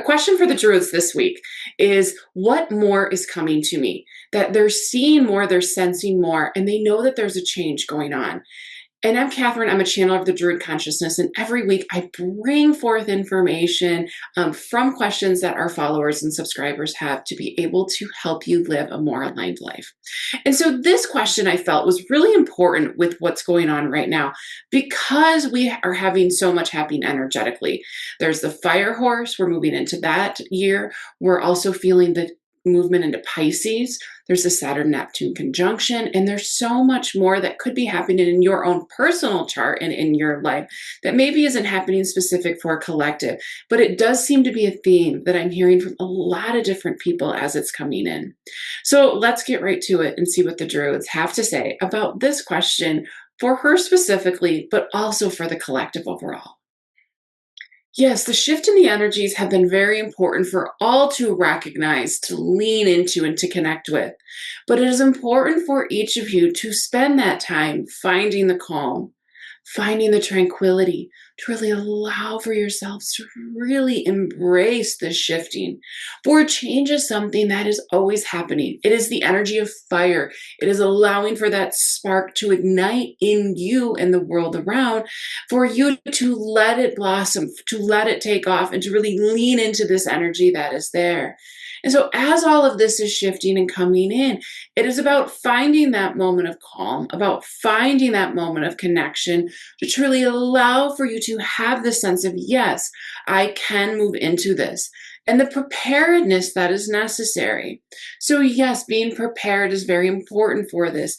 question for the Druids this week is, what more is coming to me? That they're seeing more, they're sensing more, and they know that there's a change going on. And I'm Catherine. I'm a channeler of the Druid consciousness. And every week I bring forth information from questions that our followers and subscribers have to be able to help you live a more aligned life. And so this question I felt was really important with what's going on right now because we are having so much happening energetically. There's the fire horse. We're moving into that year. We're also feeling the movement into Pisces. There's the Saturn-Neptune conjunction, and there's so much more that could be happening in your own personal chart and in your life that maybe isn't happening specific for a collective, but it does seem to be a theme that I'm hearing from a lot of different people as it's coming in. So let's get right to it and see what the Druids have to say about this question for her specifically, but also for the collective overall. Yes, the shift in the energies have been very important for all to recognize, to lean into, and to connect with. But it is important for each of you to spend that time finding the calm, finding the tranquility, to really allow for yourselves to really embrace this shifting. For change is something that is always happening. It is the energy of fire. It is allowing for that spark to ignite in you and the world around, for you to let it blossom, to let it take off, and to really lean into this energy that is there. And so as all of this is shifting and coming in, it is about finding that moment of calm, about finding that moment of connection to truly allow for you to have the sense of, yes, I can move into this, and the preparedness that is necessary. So yes, being prepared is very important for this.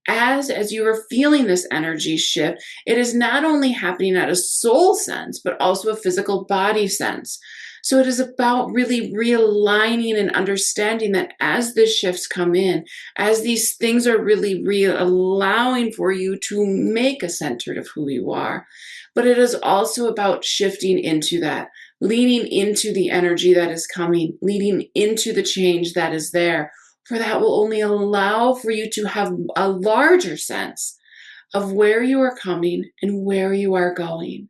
As you are feeling this energy shift, it is not only happening at a soul sense, but also a physical body sense. So it is about really realigning and understanding that as the shifts come in, as these things are really allowing for you to make a center of who you are. But it is also about shifting into that, leaning into the energy that is coming, leading into the change that is there. For that will only allow for you to have a larger sense of where you are coming and where you are going.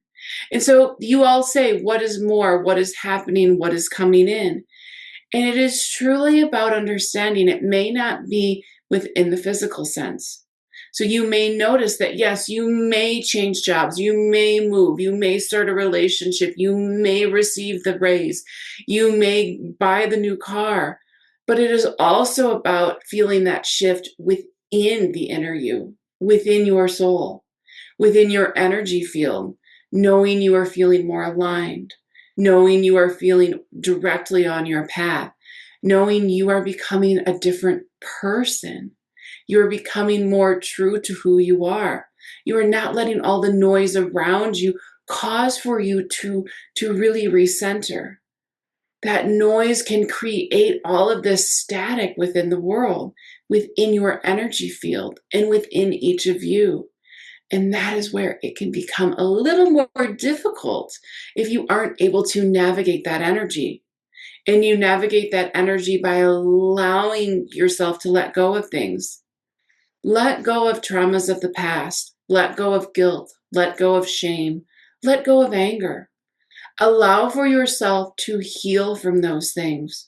And so you all say, what is more? What is happening? What is coming in? And it is truly about understanding it may not be within the physical sense. So you may notice that, yes, you may change jobs, you may move, you may start a relationship, you may receive the raise, you may buy the new car. But it is also about feeling that shift within the inner you, within your soul, within your energy field, knowing you are feeling more aligned, knowing you are feeling directly on your path, knowing you are becoming a different person. You are becoming more true to who you are. You are not letting all the noise around you cause for you to really recenter. That noise can create all of this static within the world, within your energy field, and within each of you. And that is where it can become a little more difficult if you aren't able to navigate that energy. And you navigate that energy by allowing yourself to let go of things. Let go of traumas of the past. Let go of guilt. Let go of shame. Let go of anger. Allow for yourself to heal from those things.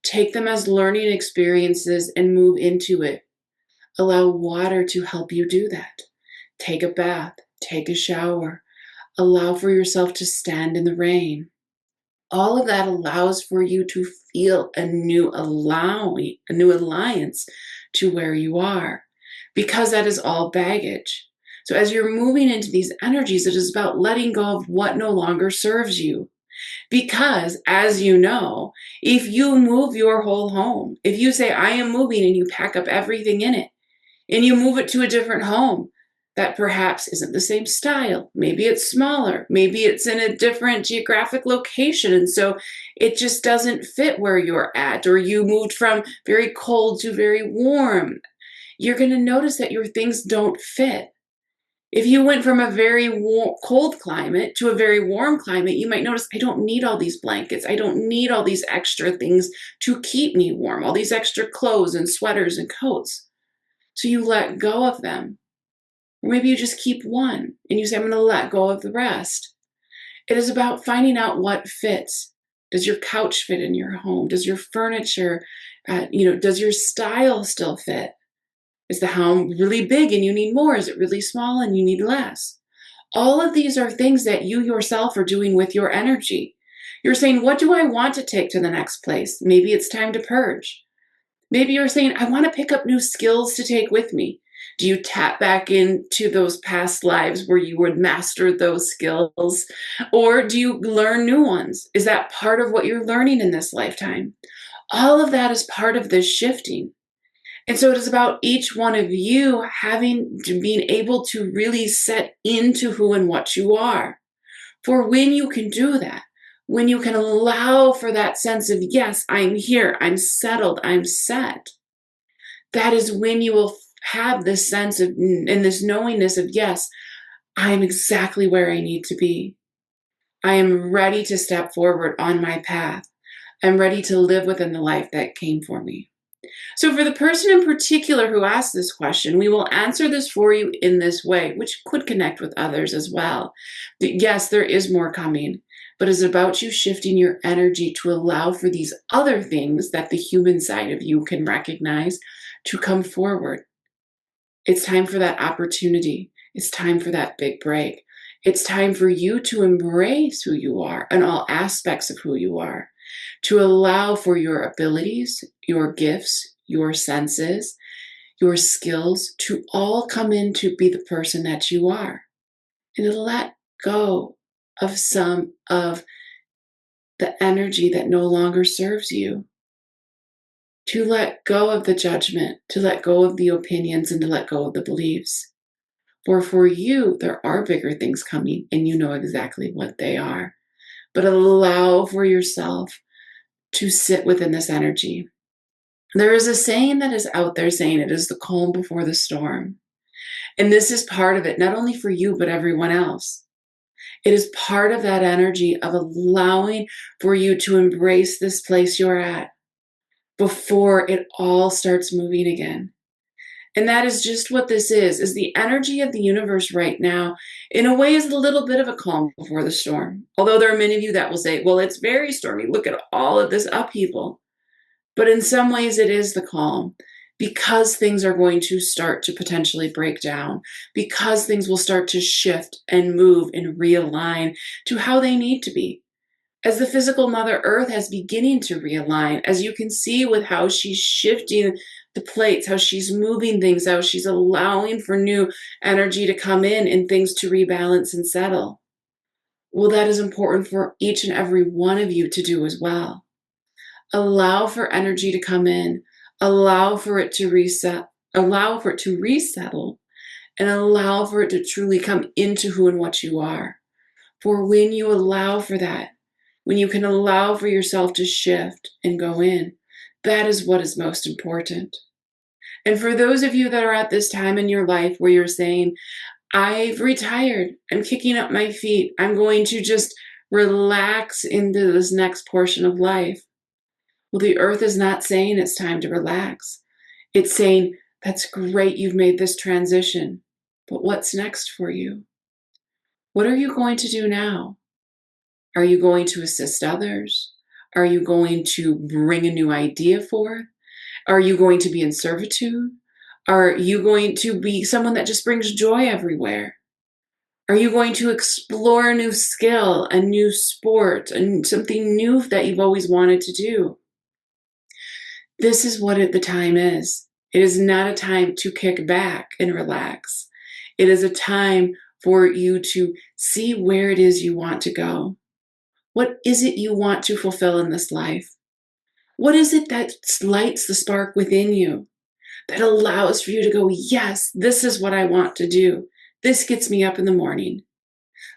Take them as learning experiences and move into it. Allow water to help you do that. Take a bath, take a shower, allow for yourself to stand in the rain. All of that allows for you to feel a new alliance to where you are, because that is all baggage. So as you're moving into these energies, it is about letting go of what no longer serves you. Because, as you know, if you move your whole home, if you say, I am moving, and you pack up everything in it, and you move it to a different home, that perhaps isn't the same style. Maybe it's smaller. Maybe it's in a different geographic location. And so it just doesn't fit where you're at, or you moved from very cold to very warm. You're going to notice that your things don't fit. If you went from a very cold climate to a very warm climate, you might notice, I don't need all these blankets. I don't need all these extra things to keep me warm, all these extra clothes and sweaters and coats. So you let go of them. Or maybe you just keep one and you say, I'm going to let go of the rest. It is about finding out what fits. Does your couch fit in your home? Does your furniture, does your style still fit? Is the home really big and you need more? Is it really small and you need less? All of these are things that you yourself are doing with your energy. You're saying, what do I want to take to the next place? Maybe it's time to purge. Maybe you're saying, I want to pick up new skills to take with me. Do you tap back into those past lives where you would master those skills? Or do you learn new ones? Is that part of what you're learning in this lifetime? All of that is part of this shifting. And so it is about each one of you being able to really set into who and what you are. For when you can do that, when you can allow for that sense of, yes, I'm here, I'm settled, I'm set, that is when you will have this sense of, and this knowingness of, yes, I'm exactly where I need to be. I am ready to step forward on my path. I'm ready to live within the life that came for me. So for the person in particular who asked this question, we will answer this for you in this way, which could connect with others as well. Yes, there is more coming, but it's about you shifting your energy to allow for these other things that the human side of you can recognize to come forward. It's time for that opportunity. It's time for that big break. It's time for you to embrace who you are and all aspects of who you are, to allow for your abilities, your gifts, your senses, your skills to all come in to be the person that you are. And to let go of some of the energy that no longer serves you. To let go of the judgment, to let go of the opinions, and to let go of the beliefs. For you, there are bigger things coming, and you know exactly what they are. But allow for yourself to sit within this energy. There is a saying that is out there saying it is the calm before the storm. And this is part of it, not only for you, but everyone else. It is part of that energy of allowing for you to embrace this place you're at before it all starts moving again. And that is just what this is the energy of the universe right now, in a way, is a little bit of a calm before the storm. Although there are many of you that will say, well, it's very stormy. Look at all of this upheaval. But in some ways, it is the calm, because things are going to start to potentially break down, because things will start to shift and move and realign to how they need to be. As the physical Mother Earth has beginning to realign, as you can see with how she's shifting the plates, how she's moving things, how she's allowing for new energy to come in and things to rebalance and settle. Well, that is important for each and every one of you to do as well. Allow for energy to come in, allow for it to reset, allow for it to resettle, and allow for it to truly come into who and what you are. For when you allow for that, when you can allow for yourself to shift and go in, that is what is most important. And for those of you that are at this time in your life where you're saying, I've retired, I'm kicking up my feet, I'm going to just relax into this next portion of life. Well, the earth is not saying it's time to relax. It's saying, that's great, you've made this transition, but what's next for you? What are you going to do now? Are you going to assist others? Are you going to bring a new idea forth? Are you going to be in servitude? Are you going to be someone that just brings joy everywhere? Are you going to explore a new skill, a new sport, and something new that you've always wanted to do? This is what the time is. It is not a time to kick back and relax. It is a time for you to see where it is you want to go. What is it you want to fulfill in this life? What is it that lights the spark within you that allows for you to go, yes, this is what I want to do. This gets me up in the morning.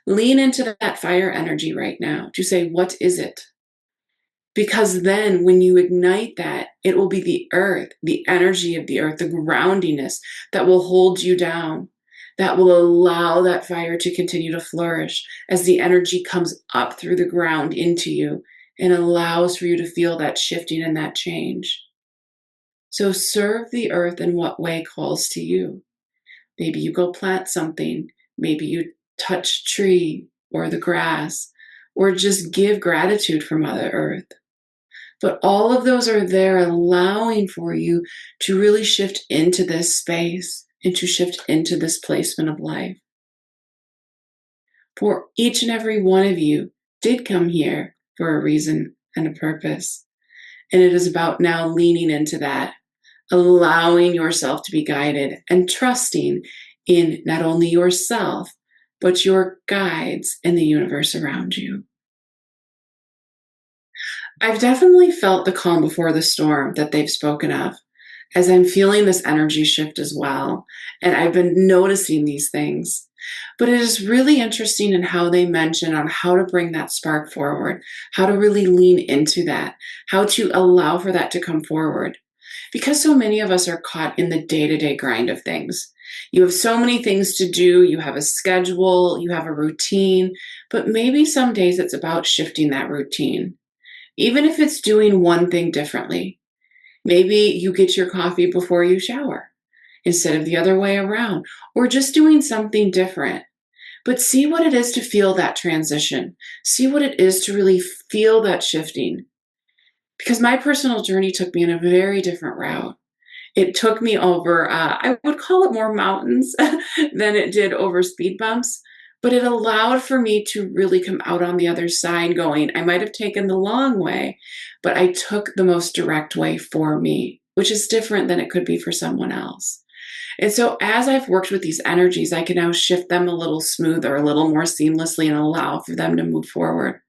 Lean into that fire energy right now to say, what is it? Because then when you ignite that, it will be the earth, the energy of the earth, the groundiness that will hold you down, that will allow that fire to continue to flourish as the energy comes up through the ground into you and allows for you to feel that shifting and that change. So serve the earth in what way calls to you. Maybe you go plant something. Maybe you touch tree or the grass. or just give gratitude for Mother Earth. But all of those are there allowing for you to really shift into this space and to shift into this placement of life. For each and every one of you did come here for a reason and a purpose. And it is about now leaning into that, allowing yourself to be guided and trusting in not only yourself, but your guides and the universe around you. I've definitely felt the calm before the storm that they've spoken of, as I'm feeling this energy shift as well. And I've been noticing these things. But it is really interesting in how they mention on how to bring that spark forward, how to really lean into that, how to allow for that to come forward. Because so many of us are caught in the day-to-day grind of things. You have so many things to do, you have a schedule, you have a routine, but maybe some days it's about shifting that routine. Even if it's doing one thing differently. Maybe you get your coffee before you shower instead of the other way around, or just doing something different. But see what it is to feel that transition. See what it is to really feel that shifting. Because my personal journey took me in a very different route. It took me over, I would call it more mountains than it did over speed bumps, but it allowed for me to really come out on the other side going, I might have taken the long way, but I took the most direct way for me, which is different than it could be for someone else. And so as I've worked with these energies, I can now shift them a little smoother, a little more seamlessly, and allow for them to move forward.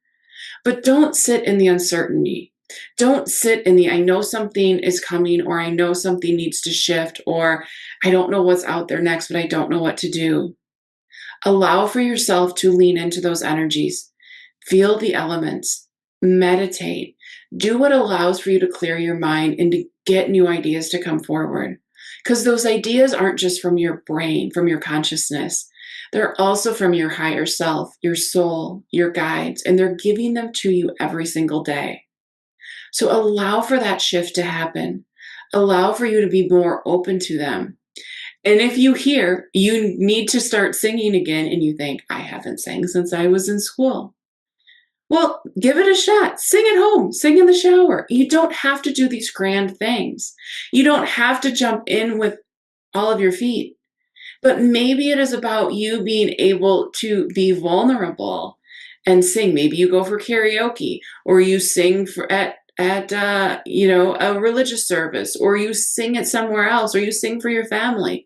But don't sit in the uncertainty. Don't sit in the, I know something is coming, or I know something needs to shift, or I don't know what's out there next, but I don't know what to do. Allow for yourself to lean into those energies. Feel the elements. Meditate. Do what allows for you to clear your mind and to get new ideas to come forward. Because those ideas aren't just from your brain, from your consciousness. They're also from your higher self, your soul, your guides, and they're giving them to you every single day. So allow for that shift to happen. Allow for you to be more open to them. And if you hear you need to start singing again and you think, I haven't sang since I was in school. Well, give it a shot. Sing at home, sing in the shower. You don't have to do these grand things. You don't have to jump in with all of your feet. But maybe it is about you being able to be vulnerable and sing. Maybe you go for karaoke, or you sing at a religious service, or you sing it somewhere else, or you sing for your family.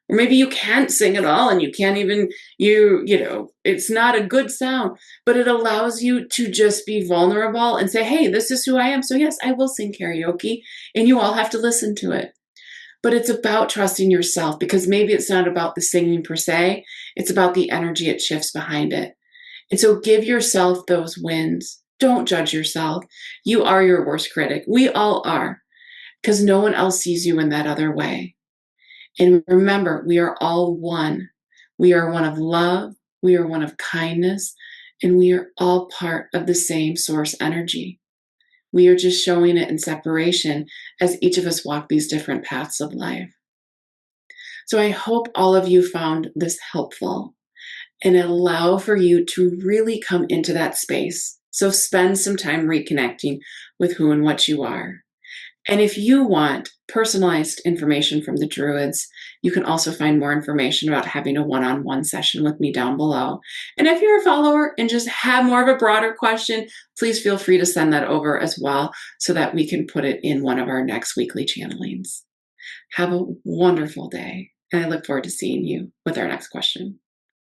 Or maybe you can't sing at all and you can't even, it's not a good sound, but it allows you to just be vulnerable and say, hey, this is who I am. So yes, I will sing karaoke and you all have to listen to it. But it's about trusting yourself, because maybe it's not about the singing per se. It's about the energy it shifts behind it. And so give yourself those wins. Don't judge yourself. You are your worst critic. We all are, because no one else sees you in that other way. And remember, we are all one. We are one of love. We are one of kindness. And we are all part of the same source energy. We are just showing it in separation as each of us walk these different paths of life. So I hope all of you found this helpful and allow for you to really come into that space. So spend some time reconnecting with who and what you are. And if you want personalized information from the Druids, you can also find more information about having a one-on-one session with me down below. And if you're a follower and just have more of a broader question, please feel free to send that over as well so that we can put it in one of our next weekly channelings. Have a wonderful day, and I look forward to seeing you with our next question.